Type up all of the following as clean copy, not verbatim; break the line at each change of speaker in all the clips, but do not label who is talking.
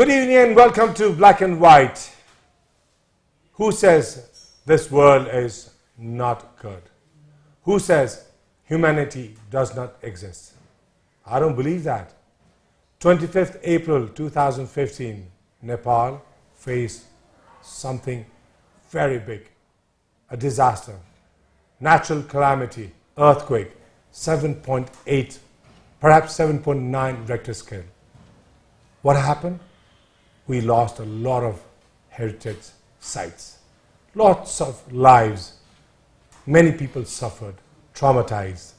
Good evening and welcome to Black and White. Who says this world is not good? Who says humanity does not exist? I don't believe that. 25th April 2015, Nepal faced something very big, a disaster, natural calamity, earthquake, 7.8, perhaps 7.9 Richter scale. What happened? We lost a lot of heritage sites, lots of lives. Many people suffered, traumatized,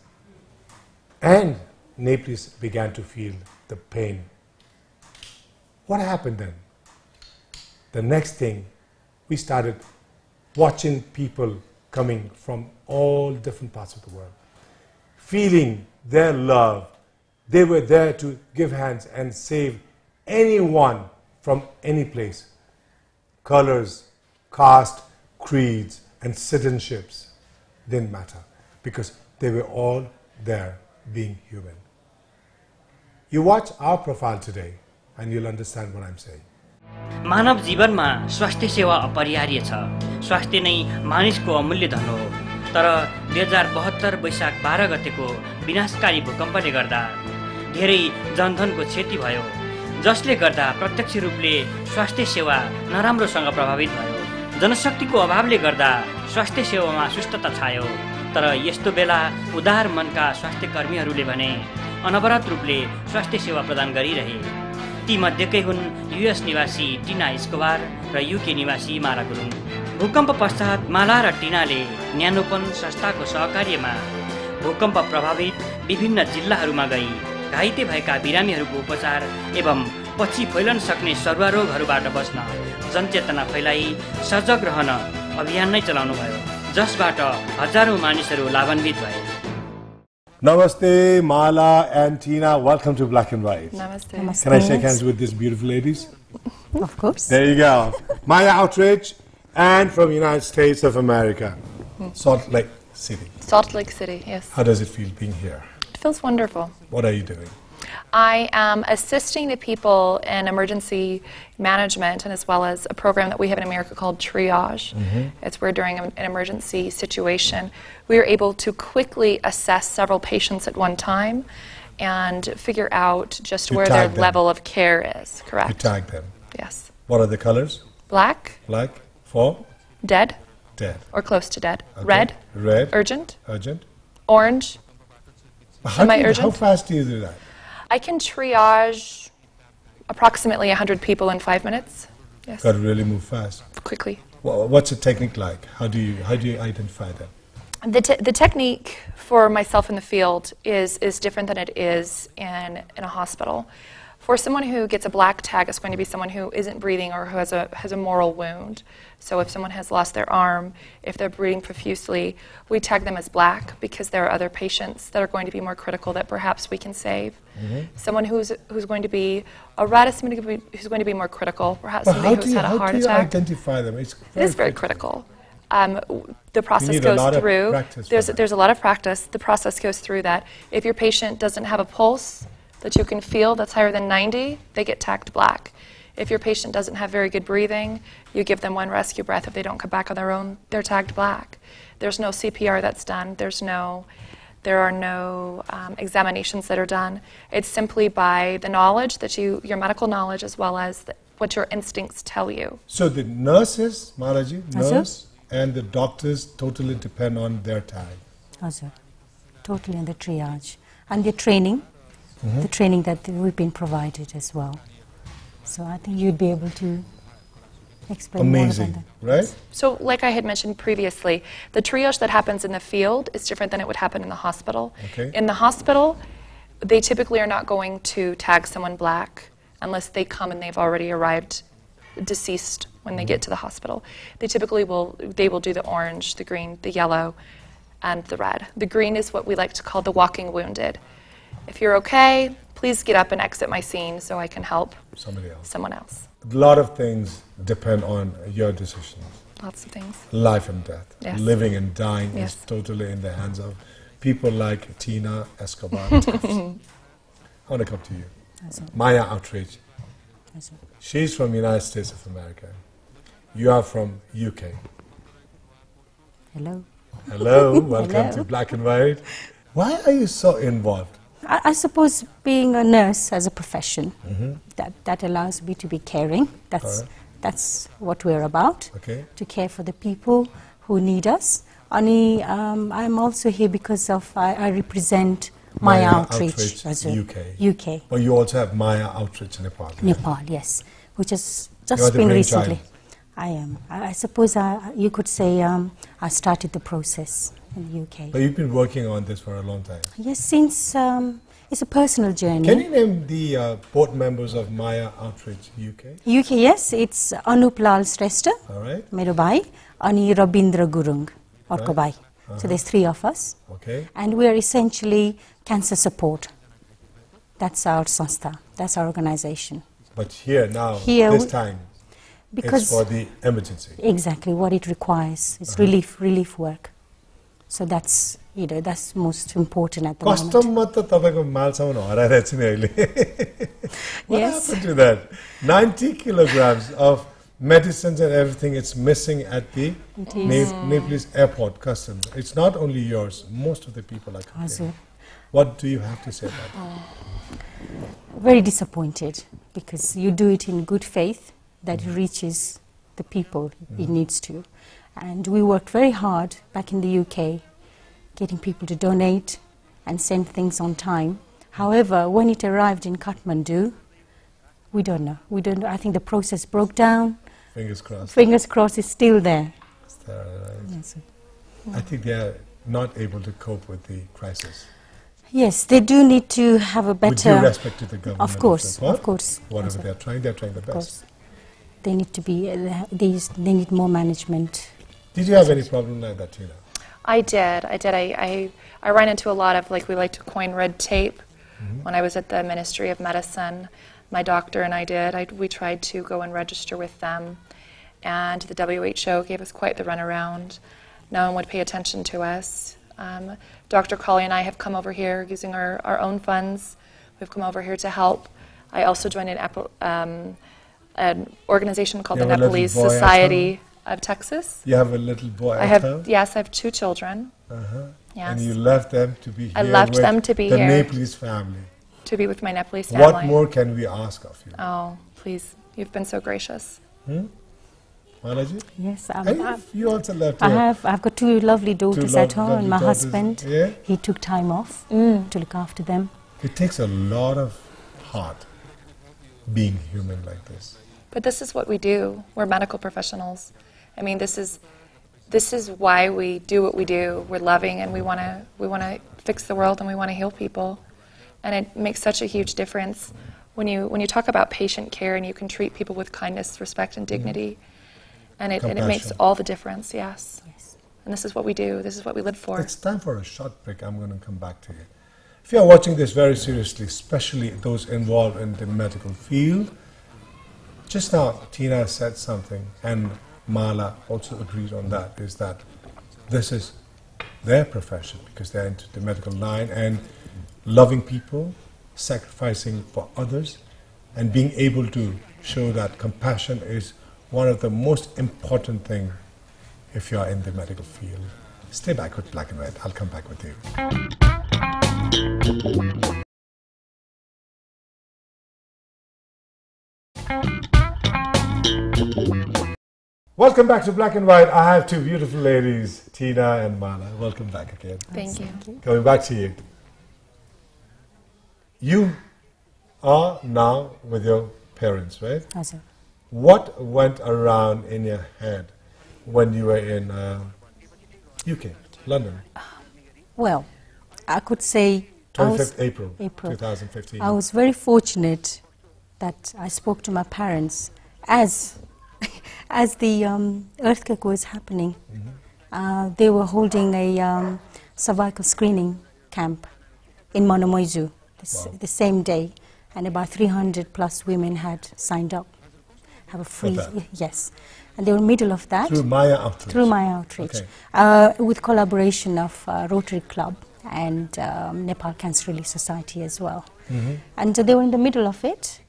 and Nepalese began to feel the pain. What happened then? The next thing, we started watching people coming from all different parts of the world, feeling their love. They were there to give hands and save anyone from any place. Colors, caste, creeds, and citizenships didn't matter because they were all there being human. You watch our profile today and you'll understand what I'm saying.
मानव जीवनमा स्वास्थ्य सेवा अपरिहार्य छ। स्वास्थ्य नै मानिसको अमूल्य धन हो। तर 2072 वैशाख 12 गतेको विनाशकारी भूकम्पले गर्दा धेरै जनधनको क्षति भयो, जसले गर्दा प्रत्यक्ष रूपले स्वास्थ्य सेवा नराम्रोसँग प्रभावित भयो। जनशक्तिको अभावले गर्दा स्वास्थ्य सेवामा सुस्तता छायो। तर यस्तो बेला उदार मनका स्वास्थ्य कर्मीहरूले भने अनवरत रूपले स्वास्थ्य सेवा प्रदान गरिरहे। ती मध्येकै हुन् युएस निवासी टिना एस्कोबार र युके निवासी माला गुरुङ। भूकम्प पश्चात माला र टिनाले न्यानोपन संस्थाको सहकार्यमा भूकम्प प्रभावित विभिन्न जिल्लाहरूमा गई घाइते भएका बिरामीहरूको उपचार एवं पछि फैलन सक्ने सरुवा रोगहरूबाट बच्न जनचेतना फैलाई सजग रहन अभियान नै चलाउनु भयो, जसबाट हजारौं मानिसहरू लाभान्वित भए।
Namaste, Mala and Tina. Welcome to Black and White.
Namaste.
Namaste.
Can I shake hands with these beautiful ladies?
Of course.
There you go. Maya Outreach and from United States of America. Salt Lake City.
Salt Lake City, yes.
How does it feel being here?
It feels wonderful.
What are you doing?
I am assisting the people in emergency management and as well as a program that we have in America called triage. It's where during an emergency situation we are able to quickly assess several patients at one time and figure out just where their level of care is. Correct.
You tag them.
Yes.
What are the colors?
Black.
Black. For?
Dead.
Dead.
Or close to dead.
Okay.
Red.
Red.
Urgent.
Urgent.
Orange. Semi-urgent.
How fast do you do that?
I can triage approximately 100 people in 5 minutes. Yes.
Got to really move fast.
Quickly.
What's the technique like? How do you identify them?
The technique for myself in the field is different than it is in a hospital. For someone who gets a black tag, it's going to be someone who isn't breathing or who has a moral wound. So if someone has lost their arm, if they're bleeding profusely, we tag them as black because there are other patients that are going to be more critical that perhaps we can save. Someone who's going to be a red is somebody who's going to be more critical, perhaps somebody who's had a heart attack.
How do you identify them? It
is very critical. The process goes through. There's a lot of practice. The process goes through that. If your patient doesn't have a pulse that you can feel that's higher than 90, they get tagged black. If your patient doesn't have very good breathing, you give them one rescue breath. If they don't come back on their own, they're tagged black. There's no CPR that's done. There are no examinations that are done. It's simply by the knowledge that your medical knowledge as well as what your instincts tell you.
So the nurses, Maharaji, nurse and the doctors totally depend on their tag.
Also, totally on the triage. And the training, the training that we've been provided as well. So I think you'd be able to explain more about that.
Right?
So like I had mentioned previously, the triage that happens in the field is different than it would happen in the hospital.
Okay.
In the hospital, they typically are not going to tag someone black unless they come and they've already arrived deceased when they get to the hospital. They typically will do the orange, the green, the yellow, and the red. The green is what we like to call the walking wounded. If you're okay, please get up and exit my scene so I can help someone else.
A lot of things depend on your decisions.
Lots of things.
Life and death.
Yes.
Living and dying is totally in the hands of people like Tina Escobar. I want to come to you. Maya Outreach.
Yes,
She's from United States of America. You are from UK.
hello.
Hello, welcome
Hello.
to Black and White. Why are you so involved?
I suppose being a nurse as a profession, that allows me to be caring. That's what we're about,
Okay.
to care for the people who need us. I'm also here because of I represent Maya Outreach as a UK.
But you also have Maya Outreach in Nepal. Right?
Nepal, yes, which has
You are
just
the
been
brainchild.
recently. I am. I suppose you could say I started the process in the UK.
But you've been working on this for a long time.
Yes, since it's a personal journey.
Can you name the board members of Maya Outreach UK?
UK, yes, it's Anup Lal Shrestha,
All right.
मेरो भाइ, अनि Rabindra Gurung, अर्को भाइ. So there's 3 of us.
Okay.
And we are essentially cancer support. That's our sanstha, that's our organization.
But here now,
Here
this
we-
time,
Because
it's for the emergency.
exactly what it requires is relief work. So that's that's most important at the moment.
Custom मा त तपाईको मालसम्म हराइरहेछ नि अहिले. What
Yes.
happened to that? 90 kilograms of medicines and everything, it's missing at the
It is.
Nepalese airport customs. It's not only yours, most of the people are complaining.
Also,
What do you have to say about that?
very disappointed because you do it in good faith that it reaches the people it needs to. And we worked very hard back in the UK getting people to donate and send things on time. However, when it arrived in Kathmandu, we don't know. I think the process broke down.
Fingers crossed.
Fingers crossed it's still there.
Right.
Yes.
I think they are not able to cope with the crisis.
Yes, they do need to have a better...
With due respect to the government.
Of course,
Nepal,
of course.
Whatever
Also,
they're trying their
of
best.
course. They need to be, they need more management.
Did you have any problem like that, Tina?
I did. I ran into a lot of, like we like to coin, red tape. When I was at the Ministry of Medicine, my doctor and I did. We tried to go and register with them. And the WHO gave us quite the runaround. No one would pay attention to us. Dr. Colley and I have come over here using our own funds. We've come over here to help. I also joined an organization called
You
the
have a little
Nepalese
boy at
Society of Texas.
You have a little boy
I
at
have,
home?
yes, I have 2 children. Yes.
And you left them to be here
I left
with
them to be
the
here.
Nepalese family.
To be with my Nepalese family.
What more can we ask of you?
Oh, please. You've been so gracious.
Malaji?
Yes,
And you also left
I've got 2 lovely daughters at home,
lovely
and my
daughters.
husband,
Yeah?
he took time off to look after them.
It takes a lot of heart being human like this.
But this is what we do. We're medical professionals. I mean, this is why we do what we do. We're loving, and we want to fix the world, and we want to heal people. And it makes such a huge difference when you talk about patient care and you can treat people with kindness, respect, and dignity. And it makes
Compassion.
all the difference, yes.
Yes.
And this is what we do. This is what we live for.
It's time for a short break. I'm going to come back to you. If you are watching this very seriously, especially those involved in the medical field, just now Tina said something, and Mala also agreed on that, is that this is their profession because they're into the medical line, and loving people, sacrificing for others, and being able to show that compassion is one of the most important things if you are in the medical field. Stay back with Black and White. I'll come back with you. Welcome back to Black and White. I have 2 beautiful ladies, Tina and Mala. Welcome back again.
Thank you.
Coming back to you. You are now with your parents, right?
Also,
What went around in your head when you were in UK, London,
well, I could say
25th April,
April.
2015?
I was very fortunate that I spoke to my parents as the earthquake was happening. They were holding a cervical screening camp in Monomoizu the same day, and about 300 plus women had signed up. Have a free,
that?
yes, and they were in the middle of that.
Through Maya Outreach?
Through my outreach,
Okay.
with collaboration of Rotary Club and Nepal Cancer Relief Society as well. And they were in the middle of it.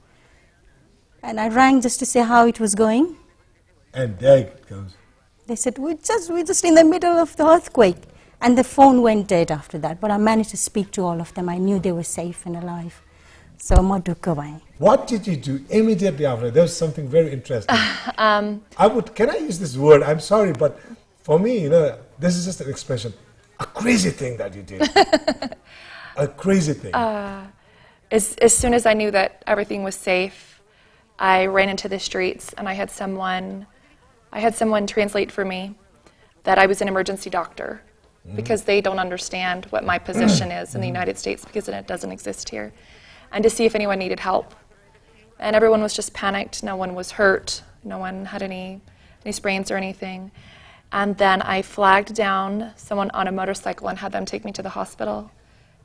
And I rang just to say how it was going.
And there it goes.
They said, we're just in the middle of the earthquake. And the phone went dead after that. But I managed to speak to all of them. I knew they were safe and alive. So,
what did you do immediately after? There was something very interesting. Can I use this word? I'm sorry, but for me, this is just an expression. A crazy thing that you did. A crazy thing.
As soon as I knew that everything was safe, I ran into the streets and I had someone translate for me that I was an emergency doctor because they don't understand what my position is in the United States because it doesn't exist here, and to see if anyone needed help. And everyone was just panicked. No one was hurt. No one had any sprains or anything. And then I flagged down someone on a motorcycle and had them take me to the hospital.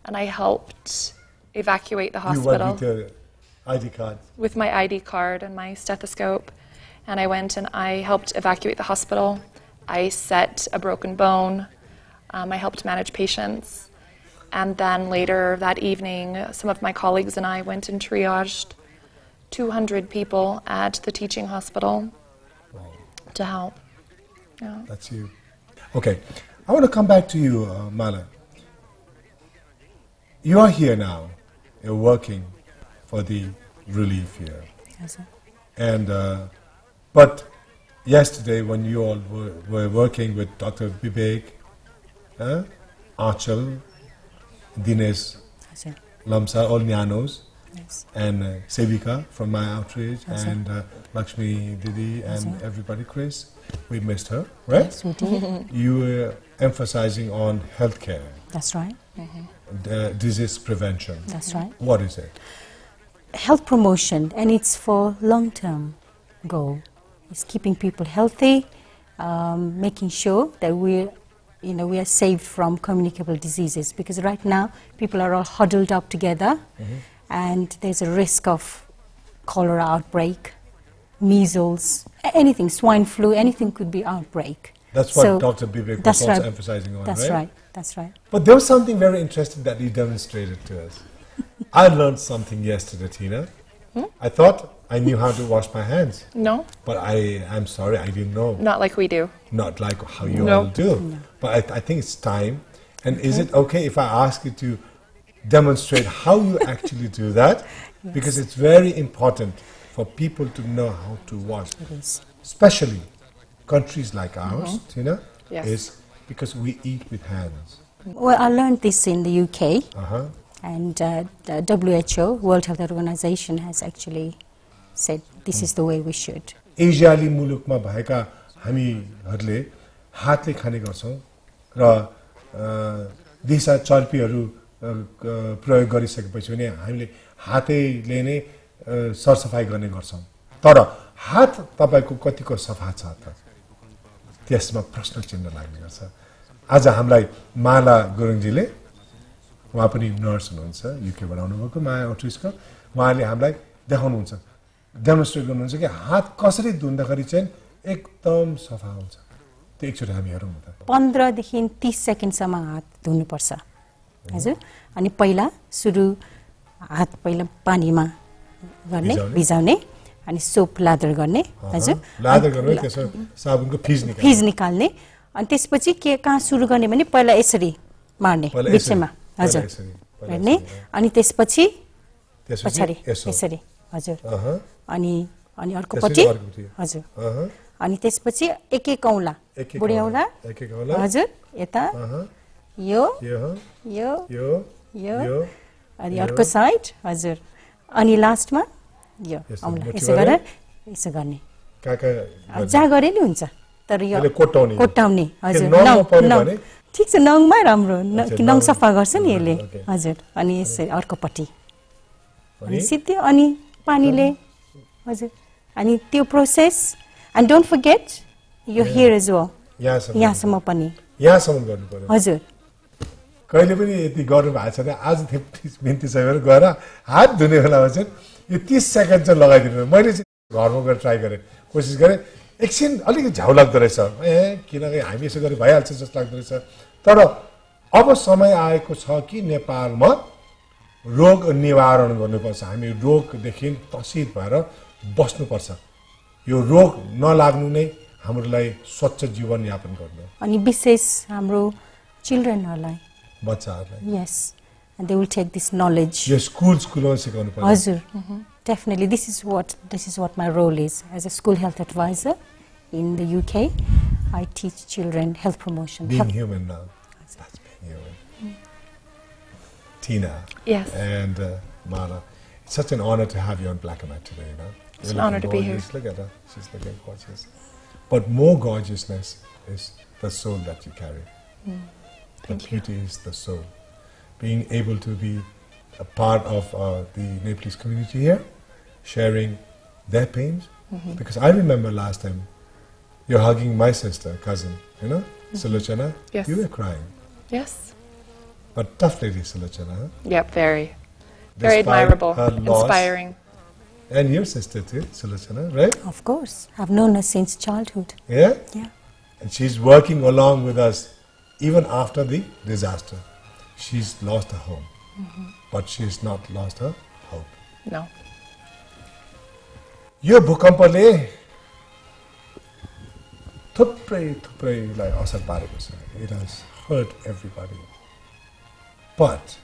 And I helped evacuate the hospital.
You went with your ID card?
With my ID card and my stethoscope. And I went and I helped evacuate the hospital. I set a broken bone. I helped manage patients. And then later that evening, some of my colleagues and I went and triaged 200 people at the teaching hospital to help. Yeah.
That's you. Okay, I want to come back to you, Mala. You are here now. You're working for the relief here.
Yes, sir.
And but yesterday, when you all were working with Dr. Vivek, Achal, Dinesh,
yes,
Lamsa, all Nyanos,
yes,
and Sevika from my outreach,
yes,
and Lakshmi Didi, and everybody, Chris. We missed her, right?
Yes, we did.
You were emphasizing on healthcare.
That's right.
Disease prevention.
That's right.
What is it?
Health promotion, and it's for long-term goal. It's keeping people healthy, making sure that we are saved from communicable diseases. Because right now, people are all huddled up together, and there's a risk of cholera outbreak, measles, anything, swine flu, anything could be outbreak.
That's what Dr. Vivek was also emphasizing on,
That's right? That's right.
But there was something very interesting that you demonstrated to us. I learned something yesterday, Tina. I thought I knew how to wash my hands.
No.
But I'm sorry, I didn't know.
Not like we do.
Not like how you all do. No. But I think it's time. And is it okay if I ask you to demonstrate how you actually do that?
Yes.
Because it's very important for people to know how to wash.
It is.
Especially countries like ours, Tina,
Yes.
is because we eat with hands.
Well, I learned this in the UK, and the WHO, World Health Organization, has actually said this is the way we should.
एसियाली मुलुकमा भएका हामीहरूले हातले खाने गर्छौं र दिशा चर्पीहरू प्रयोग गरिसकेपछि पनि हामीले हातैले नै सरसफाई गर्ने गर्छौं तर हात तपाईको कतिको सफा छ त त्यसमा प्रश्न चिन्ह लाग्ने गर्छ आज हामीलाई माला गुरुङजीले उहाँ पनि नर्स हुनुहुन्छ युके बाट आउनुभएको माया आउटरिचको उहाँले हामीलाई देखाउनुहुन्छ डेमोन्स्ट्रेट गर्नुहुन्छ कि हात कसरी धुँदाखेरि चाहिँ एकदम सफा हुन्छ त्यो एकचोटि हामी हेरौँ त
15 देखि 30 सेकेन्डसम्म हात धुनु पर्छ हजुर अनि पहिला सुरु हात पहिला पानीमा गर्ने भिजाउने अनि सोप लादर गर्ने हजुर
लादर गर्ने त्यसो साबुनको फिज
निकाल्ने अनि त्यसपछि के कहाँ सुरु गर्ने भने पहिला यसरी मार्ने बिचमा हजुर गर्ने अनि त्यसपछि पछाडी यसरी हजुर अनि अर्कोपट्टि हजुर अनि त्यसपछि एक एक औँला बुढी औँला हजुर यता यो यो यो अनि अर्को साइड हजुर अनि लास्टमा यो औँला यसो गरेर यसो गर्ने जहाँ गरे नि हुन्छ तर यो कोट्टाउने हजुर नङ ठीक छ नङमै राम्रो नङ सफा गर्छ नि यसले हजुर अनि यसरी अर्कोपट्टि अनि सिद्धि अनि पानीले हजुर अनि त्यो प्रोसेस एन्ड डोन्ट फर्गेट यो हियर एज वेल यहाँसम्म पनि
यहाँसम्म गर्नु पर्यो
हजुर
कहिले पनि यति गर्नु भएको छैन आज बिन्ती छ भने गएर हात धुने बेलामा चाहिँ यो 30 सेकेन्ड चाहिँ लगाइदिनु मैले चाहिँ घरमा गएर ट्राई गरेँ कोसिस गरेँ एकछिन अलिकति झ्याउ लाग्दो रहेछ किनकि हामी यसो गरी भइहाल्छ जस्तो लाग्दो रहेछ तर अब समय आएको छ कि नेपालमा रोग निवारण गर्नुपर्छ हामी रोगदेखि त्रसित भएर बस्नुपर्छ यो रोग नलाग्नु नै हाम्रो लागि स्वच्छ जीवन यापन गर्नु
अनि विशेष हाम्रो चिल्ड्रेनहरुलाई
बच्चाहरुलाई
yes and they will take this knowledge
यो स्कुलमा सिकाउनु पर्छ
हजुर definitely this is what my role is as a school health advisor in the UK. I teach children health promotion.
Being human now. That's being human. Tina.
Yes.
And Mala. It's such an honor to have you on Black and White today. You know?
It's an honor to be here.
Look at her. She's looking gorgeous. But more gorgeousness is the soul that you carry. The beauty is the soul. Being able to be a part of the Nepalese community here, sharing their pains. Because I remember last time, you're hugging my sister, cousin, you know, Sulochana.
Yes.
You were crying.
Yes.
But tough lady, Sulochana. Huh?
Yep, very. Very admirable, inspiring.
And your sister too, Sulochana, right?
Of course. I've known her since childhood.
Yeah?
Yeah.
And she's working along with us even after the disaster. She's lost her home, but she's not lost her hope.
No.
Yo bhukampale thuprai asar pareko cha. It has hurt everybody. But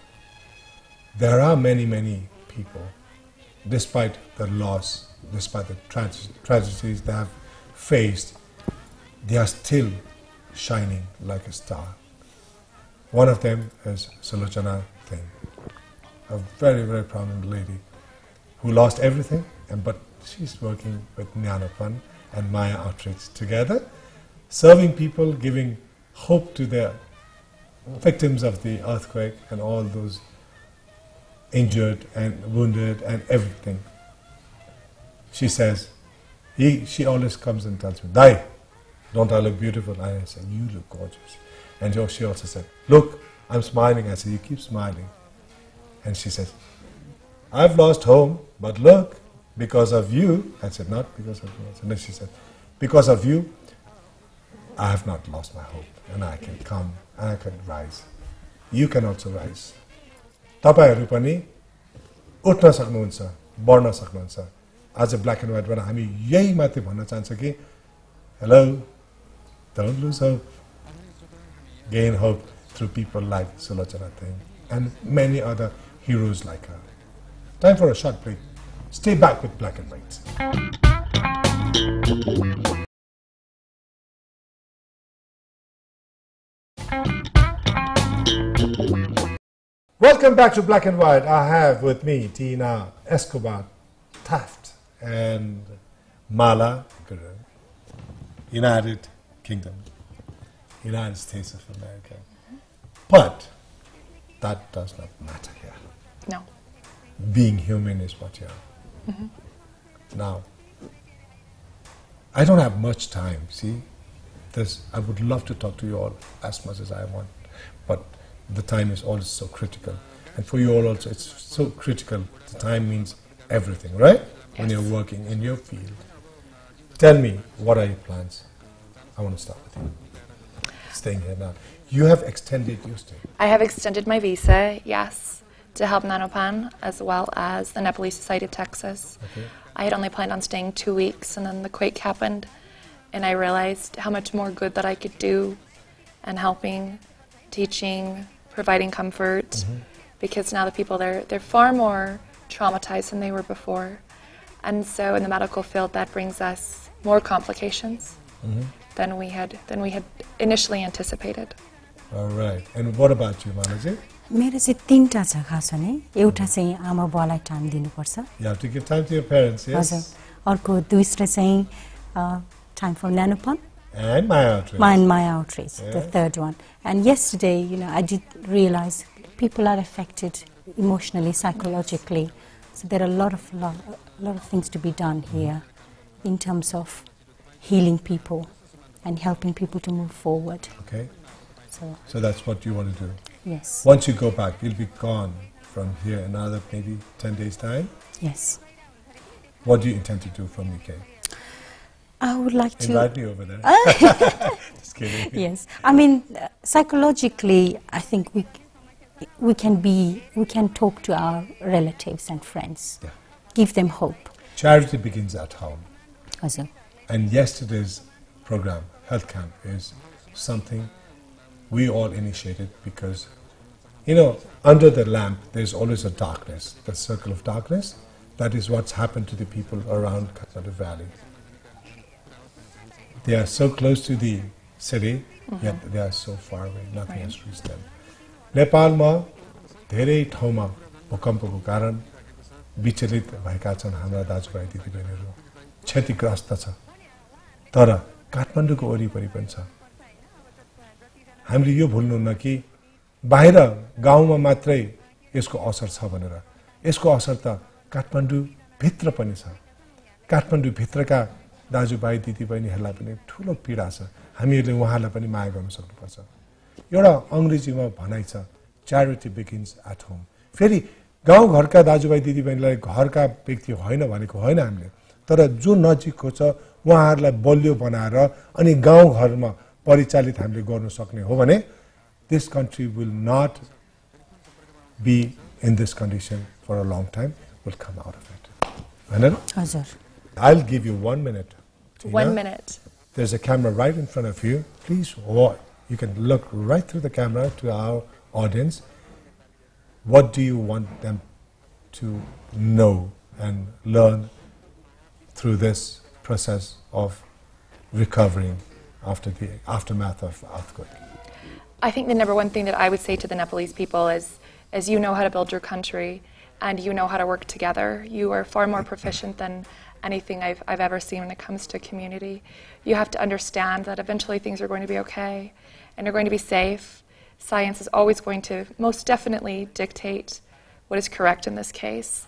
there are many people, despite the loss, despite the tragedies they have faced, they are still shining like a star. One of them is Sulochana Singh, a very prominent lady who lost everything, but she's working with Nyanapan and Maya Outreach together, serving people, giving hope to the victims of the earthquake and all those injured and wounded and everything. She says, she always comes and tells me, Dai, don't I look beautiful? I said, you look gorgeous. And she also said, look, I'm smiling. I said, you keep smiling. And she says, I've lost home, but look, because of you. I said, not because of you. And then she said, because of you, I have not lost my hope. And I can come and I can rise. You can also rise. तपाईहरु पनि उठ्न सक्नुहुन्छ, बढ्न सक्नुहुन्छ. आज black and व्हाइटबाट हामी यही माथि भन्न चाहन्छ कि hello, don't lose hope. Gain hope through people like Sulochana Singh and many other heroes like her. Time for a short break. Stay back with Black and White. Welcome back to Black and White. I have with me Tina, Escobar, Taft, and Mala Gurung, United Kingdom, United States of America. But that does not matter here.
No.
Being human is what you are. Now, I don't have much time, see? I would love to talk to you all as much as I want, but the time is always so critical. And for you all also, it's so critical. The time means everything, right? Yes. When you're working in your field. Tell me, what are your plans? I want to start with you. Staying here now. You have extended your stay.
I have extended my visa, yes, to help Nanopan as well as the Nepalese Society of Texas.
Okay.
I had only planned on staying 2 weeks, and then the quake happened, and I realized how much more good that I could do and helping, teaching, providing comfort, because now the people there, they're far more traumatized than they were before. And so in the medical field, that brings us more complications than we had initially anticipated.
All right. And what about you, Manaji?
मेरो चाहिँ तीनटा छ खास भने एउटा चाहिँ आमा बुवालाई time दिनुपर्छ.
You have to give time to your parents, yes.
हजुर. अर्को दोस्रो चाहिँ time for Nanopan.
And my outreach.
My outreach, the third one. And yesterday, you know, I did realize people are affected emotionally, psychologically. So there are a lot of things to be done here in terms of healing people and helping people to move forward.
Okay. So that's what you want to do.
Yes.
Once you go back, you'll be gone from here in another maybe 10 days' time?
Yes.
What do you intend to do from UK?
I would like to...
Invite me over there. Just kidding.
Yes. I mean, psychologically, I think we can talk to our relatives and friends, give them hope.
Charity begins at home.
हजुर.
And yesterday's program, Health Camp, is something we all initiated because, you know, under the lamp, there's always a darkness, the circle of darkness. That is what's happened to the people around Kathmandu Valley. They are so close to the city, yet they are so far away. Nothing has reached them. नेपालमा धेरै ठाउँमा भूकम्पको कारण विचलित भएका छन् हाम्रा दाजुभाइ दिदीबहिनीहरू, क्षतिग्रस्त छ। तर काठमाडौँको वरिपरि पनि छ। हामीले यो भुल्नुहुन्न कि बाहिर गाउँमा मात्रै यसको असर छ भनेर। यसको असर त काठमाडौँ भित्र पनि छ। काठमाडौँ भित्रका दाजुभाइ दिदीबहिनीहरूलाई पनि ठुलो पीडा छ। हामीहरूले उहाँलाई पनि माया गर्न सक्नुपर्छ। एउटा अंग्रेजीमा भनाइ छ, charity begins at home. फेरि गाउँ घरका दाजुभाइ दिदीबहिनीलाई घरका व्यक्ति होइन भनेको होइन हामीले, तर जो नजिकको छ उहाँहरूलाई बलियो बनाएर अनि गाउँ घरमा परिचालित हामीले गर्न सक्ने हो भने this country will not be in this condition for a long time, will come out of it. हैन?
हजुर.
I'll give you 1 minute. Tina.
1 minute.
There's a camera right in front of you. Please watch. You can look right through the camera to our audience. What do you want them to know and learn through this process of recovering after the aftermath of earthquake?
I think the number one thing that I would say to the Nepalese people is you know how to build your country and you know how to work together. You are far more proficient than anything I've ever seen when it comes to community. You have to understand that eventually things are going to be okay and you're going to be safe. Science is always going to most definitely dictate what is correct in this case.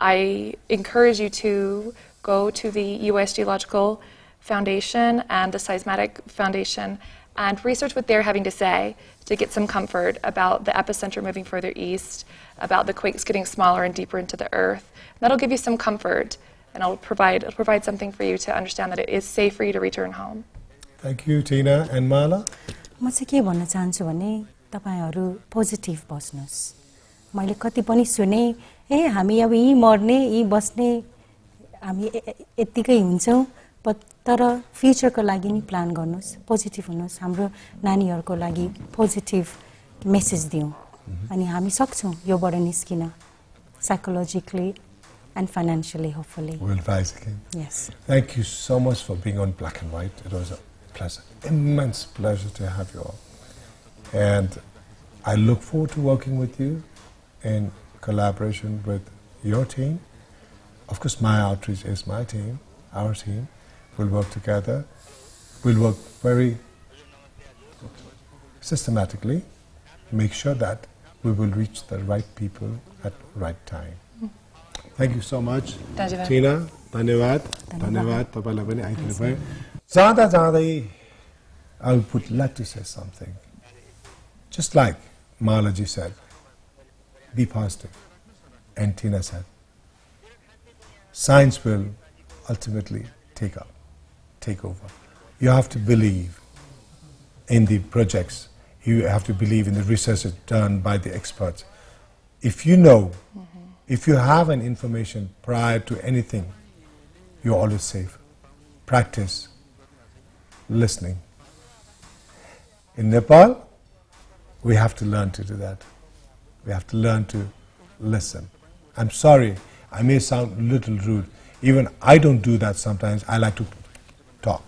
I encourage you to go to the U.S. Geological Foundation and the Seismic Foundation and research what they're having to say to get some comfort about the epicenter moving further east, about the quakes getting smaller and deeper into the earth. That'll give you some comfort and it'll provide something for you to understand that it is safe for you to return home.
Thank you, Tina and Mala.
म चाहिँ के भन्न चाहन्छु भने तपाईहरु positive बस्नुस्। मैले कति पनि सुने हामी अब यही मर्ने यही बस्ने हामी यतिकै हुन्छौं तर फ्युचरको लागि नि प्लान गर्नुस्, पोजिटिभ हुनुस्, हाम्रो नानीहरुको लागि पोजिटिभ मेसेज दिउँ अनि हामी सक्छौं योबाट निस्किन psychologically and financially, hopefully.
We'll rise again.
Yes.
Thank you so much for being on Black and White. It was a pleasure, immense pleasure to have you all. And I look forward to working with you in collaboration with your team. Of course, my outreach is my team, our team. We'll work together. We'll work very systematically, make sure that we will reach the right people at the right time. Thank you so much. Tina, धन्यवाद. धन्यवाद तपाईलाई पनि आइदिनु भयो. जाँदा जाँदै I would like to say something. Just like Malaji said, be positive. And Tina said, science will ultimately take over. You have to believe in the projects. You have to believe in the research done by the experts. If you know, if you have an information prior to anything, you're always safe. Practice listening. In Nepal, we have to learn to do that. We have to learn to listen. I'm sorry, I may sound a little rude. Even I don't do that sometimes. I like to talk.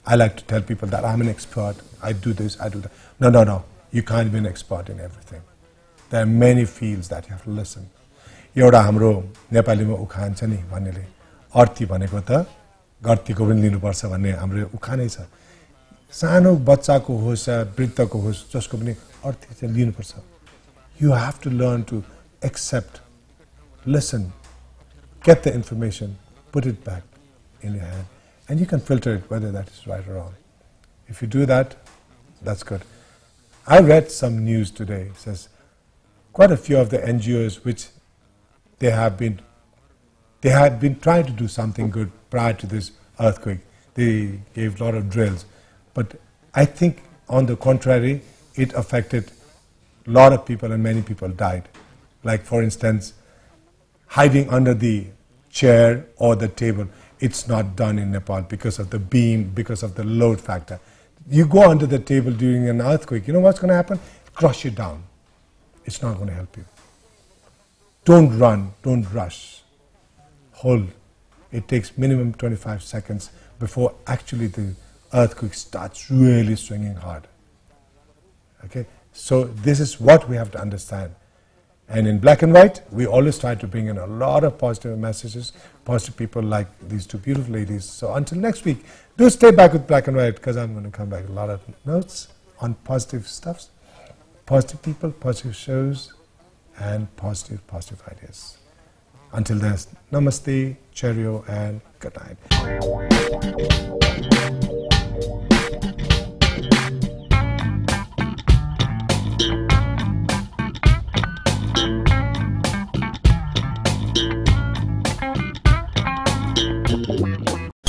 I like to tell people that I'm an expert. I do this, I do that. No. You can't be an expert in everything. There are many fields that you have to listen. एउटा हाम्रो नेपालीमा उखान छ नि भन्नेले अर्थी भनेको त गर्थीको पनि लिनुपर्छ भन्ने हाम्रो उखानै छ. सानो बच्चाको होस् या वृद्धको होस् जसको पनि अर्थी चाहिँ लिनुपर्छ. You have to learn to accept, listen, get the information, put it back in your hand, and you can filter it whether that is right or wrong. If you do that, that's good. I read some news today. It says quite a few of the NGOs which they had been trying to do something good prior to this earthquake. They gave a lot of drills. But I think, on the contrary, it affected a lot of people and many people died. Like, for instance, hiding under the chair or the table. It's not done in Nepal because of the beam, because of the load factor. You go under the table during an earthquake, you know what's going to happen? Crush you down. It's not going to help you. Don't run, don't rush. Hold. It takes minimum 25 seconds before actually the earthquake starts really swinging hard. Okay? So this is what we have to understand. And in Black and White, we always try to bring in a lot of positive messages, positive people like these two beautiful ladies. So until next week, do stay back with Black and White, because I'm going to come back with a lot of notes on positive stuffs, positive people, positive shows, and positive ideas. Until then, namaste, cheerio, and good night.